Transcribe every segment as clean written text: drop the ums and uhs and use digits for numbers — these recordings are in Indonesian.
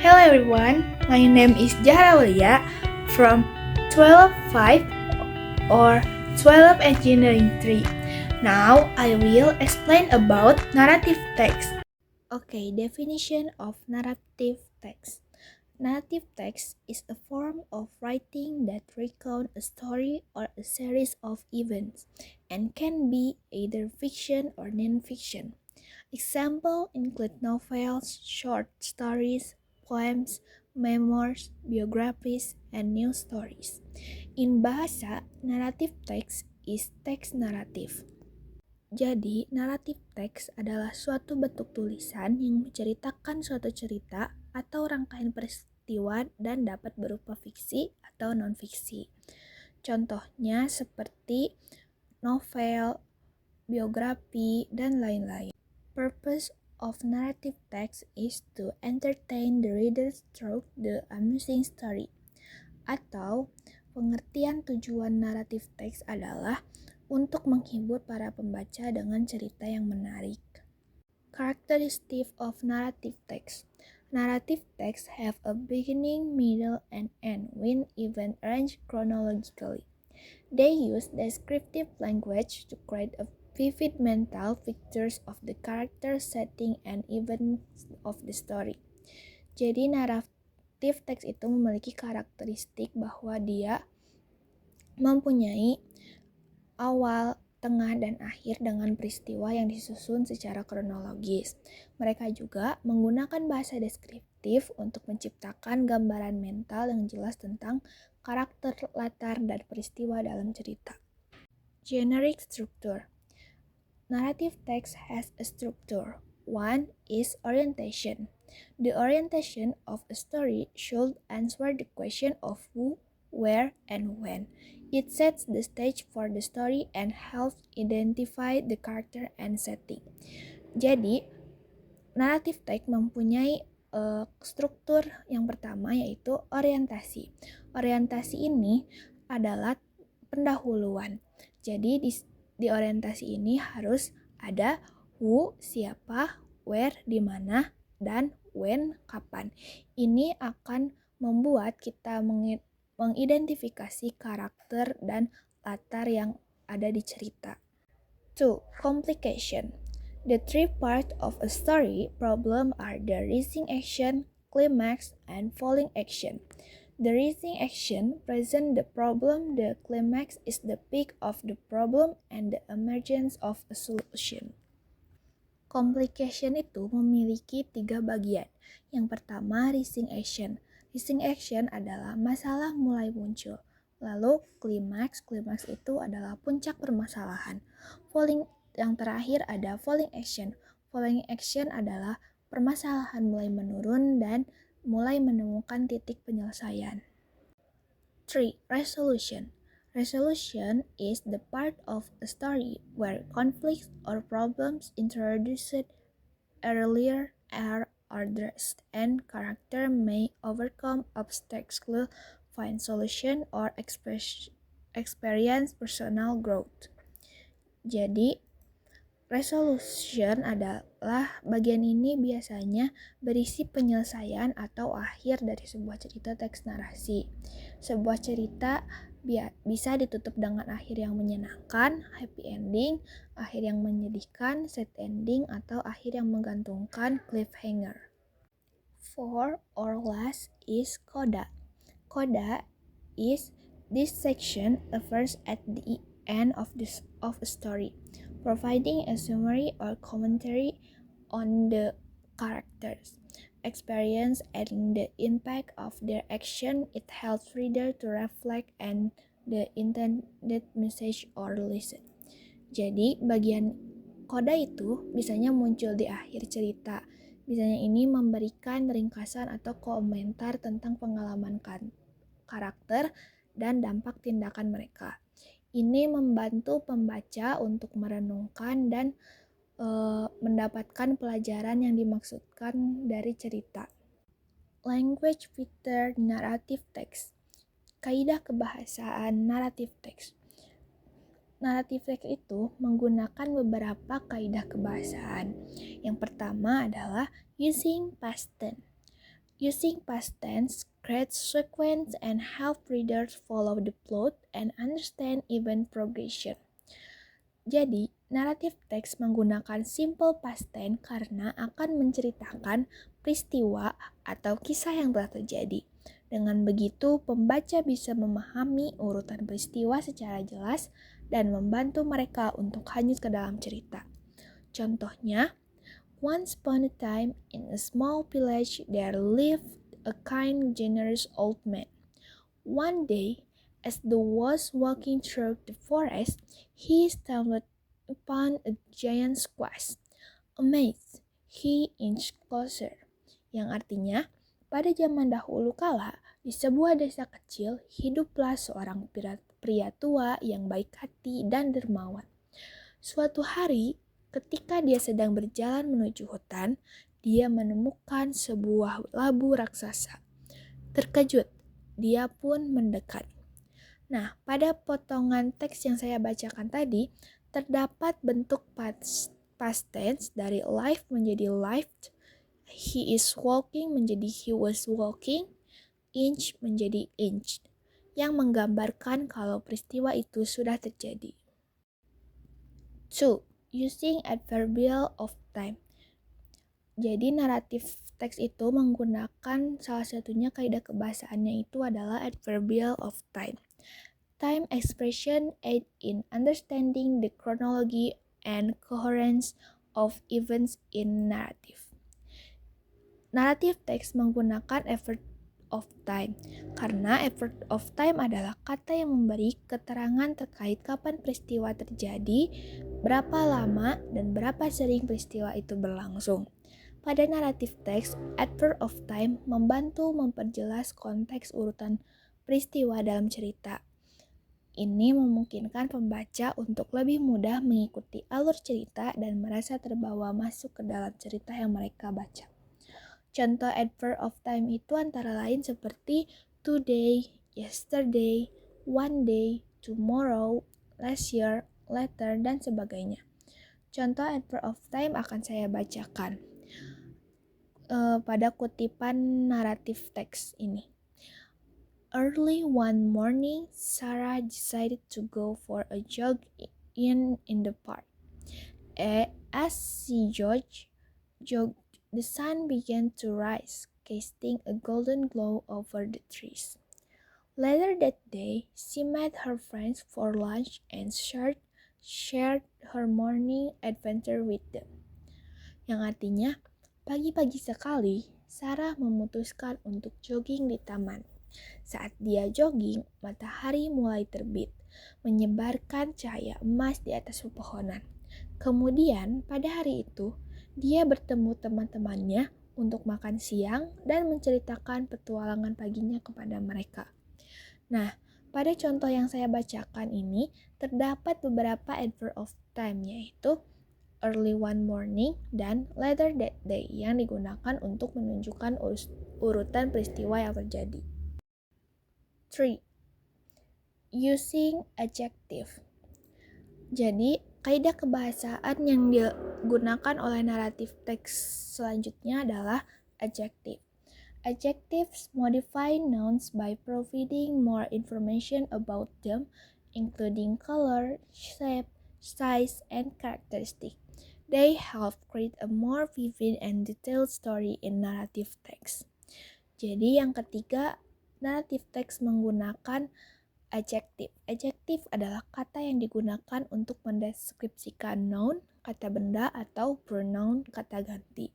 Hello everyone, my name is Zahra Aulia from 12.5 or 12 Engineering 3. Now I will explain about narrative text. Okay, definition of narrative text. Narrative text is a form of writing that recounts a story or a series of events and can be either fiction or non-fiction. Examples include novels, short stories, poems, memoirs, biographies, and news stories. In bahasa, narrative text is text naratif. Jadi, naratif teks adalah suatu bentuk tulisan yang menceritakan suatu cerita atau rangkaian peristiwa dan dapat berupa fiksi atau non-fiksi. Contohnya seperti novel, biografi, dan lain-lain. Purpose of narrative text is to entertain the readers through the amusing story. Atau pengertian tujuan naratif teks adalah untuk menghibur para pembaca dengan cerita yang menarik. Characteristic of narrative text. Narrative text have a beginning, middle, and end with event arranged chronologically. They use descriptive language to create a vivid mental pictures of the character, setting, and events of the story. Jadi naratif teks itu memiliki karakteristik bahwa dia mempunyai awal, tengah, dan akhir dengan peristiwa yang disusun secara kronologis. Mereka juga menggunakan bahasa deskriptif untuk menciptakan gambaran mental yang jelas tentang karakter, latar, dan peristiwa dalam cerita. Generic structure. Narrative text has a structure. One is orientation. The orientation of a story should answer the question of who, where, and when. It sets the stage for the story and helps identify the character and setting. Jadi, narrative text mempunyai struktur yang pertama yaitu orientasi. Orientasi ini adalah pendahuluan. Jadi di orientasi ini harus ada who, siapa, where, di mana, dan when, kapan. Ini akan membuat kita mengidentifikasi karakter dan latar yang ada di cerita. 2. Complication. The three parts of a story problem are the rising action, climax, and falling action. The rising action presents the problem, the climax is the peak of the problem, and the emergence of a solution. Complication itu memiliki 3 bagian. Yang pertama, rising action. Rising action adalah masalah mulai muncul. Lalu klimaks itu adalah puncak permasalahan. Yang terakhir ada falling action. Falling action adalah permasalahan mulai menurun dan mulai menemukan titik penyelesaian. 3. Resolution. Resolution is the part of a story where conflicts or problems introduced earlier are addressed and character may overcome obstacles, find solution, or experience personal growth. Jadi, resolution adalah bagian ini biasanya berisi penyelesaian atau akhir dari sebuah cerita teks narasi. Sebuah cerita bisa ditutup dengan akhir yang menyenangkan, happy ending, akhir yang menyedihkan, sad ending, atau akhir yang menggantungkan, cliffhanger. 4 or less is coda. Coda is this section occurs at the end of a story, providing a summary or commentary on the characters' experience and the impact of their action. It helps reader to reflect on the intended message or lesson. Jadi, bagian koda itu biasanya muncul di akhir cerita. Biasanya ini memberikan ringkasan atau komentar tentang pengalaman karakter dan dampak tindakan mereka. Ini membantu pembaca untuk merenungkan dan mendapatkan pelajaran yang dimaksudkan dari cerita. Language feature narrative text. Kaidah kebahasaan narrative text. Narrative text itu menggunakan beberapa kaidah kebahasaan. Yang pertama adalah using past tense. Using past tense creates sequence and help readers follow the plot and understand event progression. Jadi, naratif teks menggunakan simple past tense karena akan menceritakan peristiwa atau kisah yang telah terjadi. Dengan begitu, pembaca bisa memahami urutan peristiwa secara jelas dan membantu mereka untuk hanyut ke dalam cerita. Contohnya, once upon a time in a small village there lived a kind, generous old man. One day, as the was walking through the forest, he stumbled upon a giant squash. Amazed, he inched closer. Yang artinya, pada zaman dahulu kala, di sebuah desa kecil, hiduplah seorang pria tua yang baik hati dan dermawan. Suatu hari, ketika dia sedang berjalan menuju hutan, dia menemukan sebuah labu raksasa. Terkejut, dia pun mendekat. Nah, pada potongan teks yang saya bacakan tadi, terdapat bentuk past tense dari live menjadi lived, he is walking menjadi he was walking, inch menjadi inched, yang menggambarkan kalau peristiwa itu sudah terjadi. 2. Using adverbial of time. Jadi naratif teks itu menggunakan salah satunya kaidah kebahasaannya itu adalah adverbial of time. Time expression aid in understanding the chronology and coherence of events in narrative. Naratif teks menggunakan effort of time karena effort of time adalah kata yang memberi keterangan terkait kapan peristiwa terjadi, berapa lama, dan berapa sering peristiwa itu berlangsung. Pada naratif teks, adverb of time membantu memperjelas konteks urutan peristiwa dalam cerita. Ini memungkinkan pembaca untuk lebih mudah mengikuti alur cerita dan merasa terbawa masuk ke dalam cerita yang mereka baca. Contoh adverb of time itu antara lain seperti today, yesterday, one day, tomorrow, last year, later, dan sebagainya. Contoh adverb of time akan saya bacakan pada kutipan naratif teks ini. Early one morning, Sarah decided to go for a jog in the park. As she jogged, the sun began to rise, casting a golden glow over the trees. Later that day, she met her friends for lunch and shared her morning adventure with them. Yang artinya, pagi-pagi sekali, Sarah memutuskan untuk jogging di taman. Saat dia jogging, matahari mulai terbit, menyebarkan cahaya emas di atas pepohonan. Kemudian, pada hari itu, dia bertemu teman-temannya untuk makan siang dan menceritakan petualangan paginya kepada mereka. Nah, pada contoh yang saya bacakan ini, terdapat beberapa adverb of time, yaitu early one morning dan later that day yang digunakan untuk menunjukkan urutan peristiwa yang terjadi. 3. Using adjective. Jadi, kaidah kebahasaan yang digunakan oleh naratif teks selanjutnya adalah adjective. Adjectives modify nouns by providing more information about them, including color, shape, size, and characteristic. They help create a more vivid and detailed story in narrative text. Jadi yang ketiga, narrative text menggunakan adjective. Adjective adalah kata yang digunakan untuk mendeskripsikan noun, kata benda, atau pronoun, kata ganti.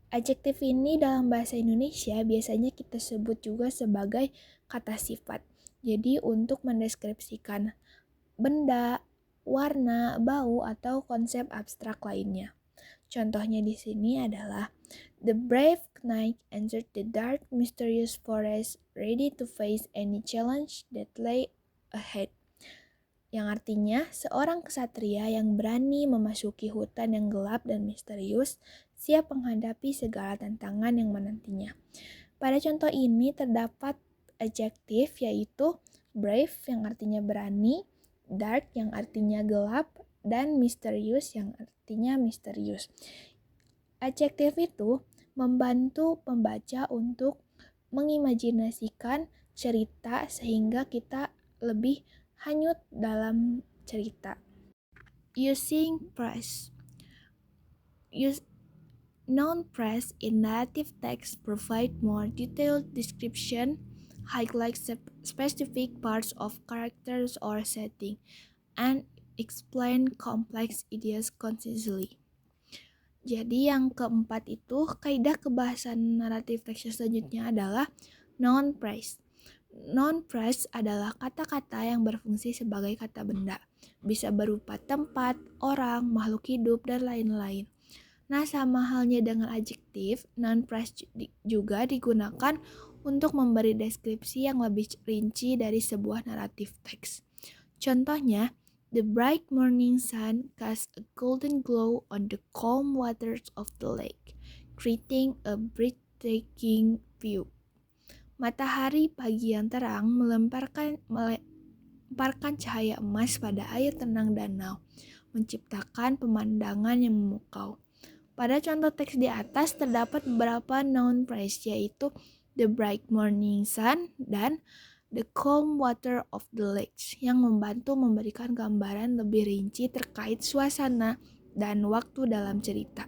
Adjective ini dalam bahasa Indonesia biasanya kita sebut juga sebagai kata sifat. Jadi untuk mendeskripsikan benda, warna, bau, atau konsep abstrak lainnya. Contohnya di sini adalah the brave knight entered the dark, mysterious forest, ready to face any challenge that lay ahead. Yang artinya, seorang kesatria yang berani memasuki hutan yang gelap dan misterius, siap menghadapi segala tantangan yang menantinya. Pada contoh ini terdapat adjektif yaitu brave yang artinya berani, dark yang artinya gelap, dan mysterious yang artinya misterius. Adjektif itu membantu pembaca untuk mengimajinasikan cerita sehingga kita lebih hanyut dalam cerita. Using phrase. Noun phrase in narrative text provide more detailed description, highlight specific parts of characters or setting, and explain complex ideas concisely. Jadi yang keempat itu, kaidah kebahasan naratif teks selanjutnya adalah noun phrase. Noun phrase adalah kata-kata yang berfungsi sebagai kata benda, bisa berupa tempat, orang, makhluk hidup, dan lain-lain. Nah, sama halnya dengan adjektif, noun phrase juga digunakan untuk memberi deskripsi yang lebih rinci dari sebuah naratif teks. Contohnya, the bright morning sun casts a golden glow on the calm waters of the lake, creating a breathtaking view. Matahari pagi yang terang melemparkan cahaya emas pada air tenang danau, menciptakan pemandangan yang memukau. Pada contoh teks di atas terdapat beberapa noun phrase, yaitu the bright morning sun dan the calm water of the lakes, yang membantu memberikan gambaran lebih rinci terkait suasana dan waktu dalam cerita.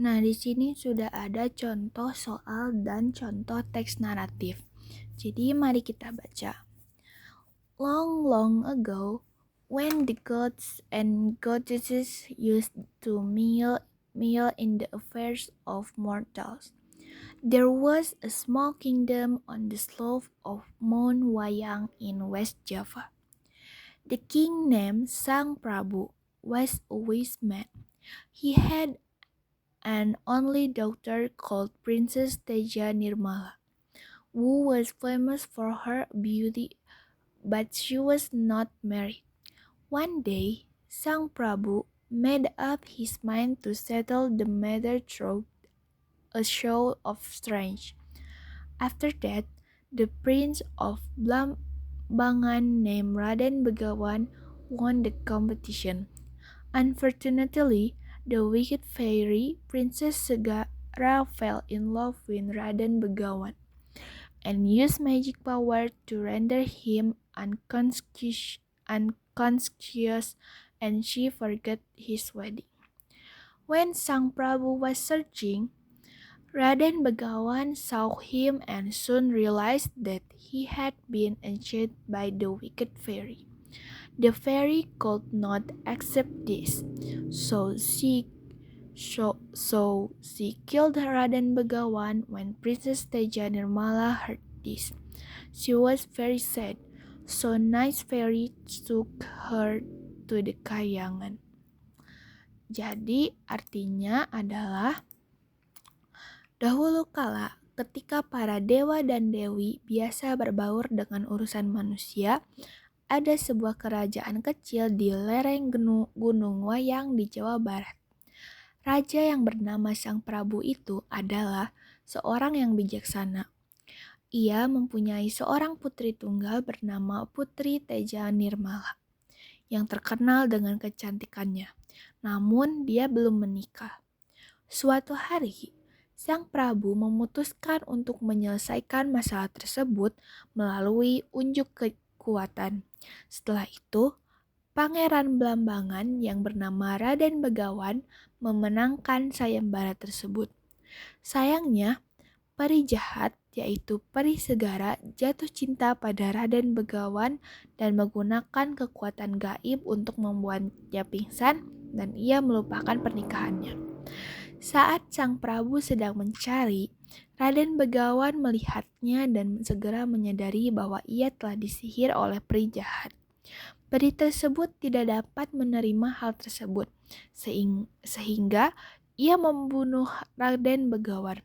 Nah, di sini sudah ada contoh soal dan contoh teks naratif. Jadi mari kita baca. Long, long ago, when the gods and goddesses used to meddle in the affairs of mortals, there was a small kingdom on the slope of Mount Wayang in West Java. The king, named Sang Prabu, was a wise man. He had an only daughter called Princess Teja Nirmala, who was famous for her beauty, but she was not married. One day, Sang Prabu made up his mind to settle the matter through a show of strength. After that, the prince of Blambangan named Raden Begawan won the competition. Unfortunately, the wicked fairy Princess Segara fell in love with Raden Begawan and used magic power to render him unconscious, and she forgot his wedding. When Sang Prabu was searching, Raden Begawan saw him and soon realized that he had been enchanted by the wicked fairy. The fairy could not accept this, so she killed Raden Begawan. When Princess Teja Nirmala heard this, she was very sad, so nice fairy took her to the Kahyangan. Jadi artinya adalah dahulu kala ketika para dewa dan dewi biasa berbaur dengan urusan manusia, ada sebuah kerajaan kecil di lereng Gunung Wayang di Jawa Barat. Raja yang bernama Sang Prabu itu adalah seorang yang bijaksana. Ia mempunyai seorang putri tunggal bernama Putri Teja Nirmala, yang terkenal dengan kecantikannya. Namun dia belum menikah. Suatu hari, Sang Prabu memutuskan untuk menyelesaikan masalah tersebut melalui unjuk kekuatan. Setelah itu, Pangeran Blambangan yang bernama Raden Begawan memenangkan sayembara tersebut. Sayangnya, peri jahat yaitu Peri Segara jatuh cinta pada Raden Begawan dan menggunakan kekuatan gaib untuk membuatnya pingsan dan ia melupakan pernikahannya. Saat Sang Prabu sedang mencari, Raden Begawan melihatnya dan segera menyadari bahwa ia telah disihir oleh peri jahat. Peri tersebut tidak dapat menerima hal tersebut, sehingga ia membunuh Raden Begawan.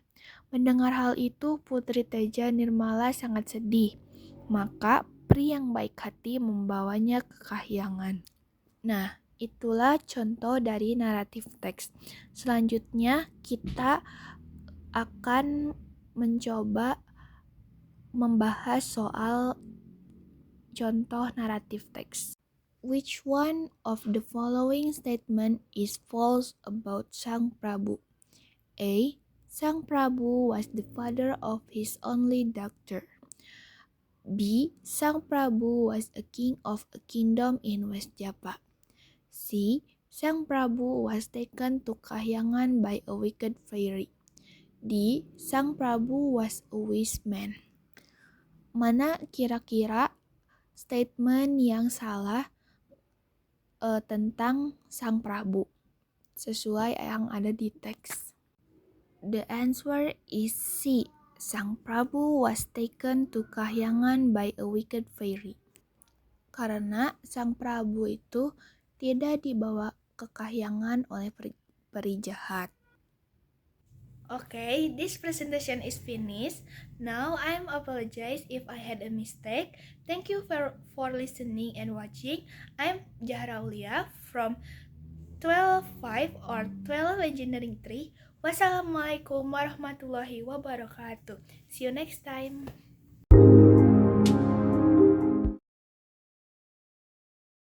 Mendengar hal itu, Putri Teja Nirmala sangat sedih. Maka peri yang baik hati membawanya ke Kahyangan. Nah, itulah contoh dari naratif teks. Selanjutnya kita akan mencoba membahas soal contoh naratif teks. Which one of the following statement is false about Sang Prabu? A. Sang Prabu was the father of his only daughter. B. Sang Prabu was a king of a kingdom in West Java. C. Sang Prabu was taken to Kahyangan by a wicked fairy. D. Sang Prabu was a wise man. Mana kira-kira statement yang salah tentang Sang Prabu sesuai yang ada di teks? The answer is C. Sang Prabu was taken to Kahyangan by a wicked fairy. Karena Sang Prabu itu tidak dibawa ke Kahyangan oleh peri jahat. Okay, this presentation is finished. Now I'm apologize if I had a mistake. Thank you for listening and watching. I'm Zahra Aulia from 12.5 or 12 Engineering 3. Wassalamualaikum warahmatullahi wabarakatuh. See you next time.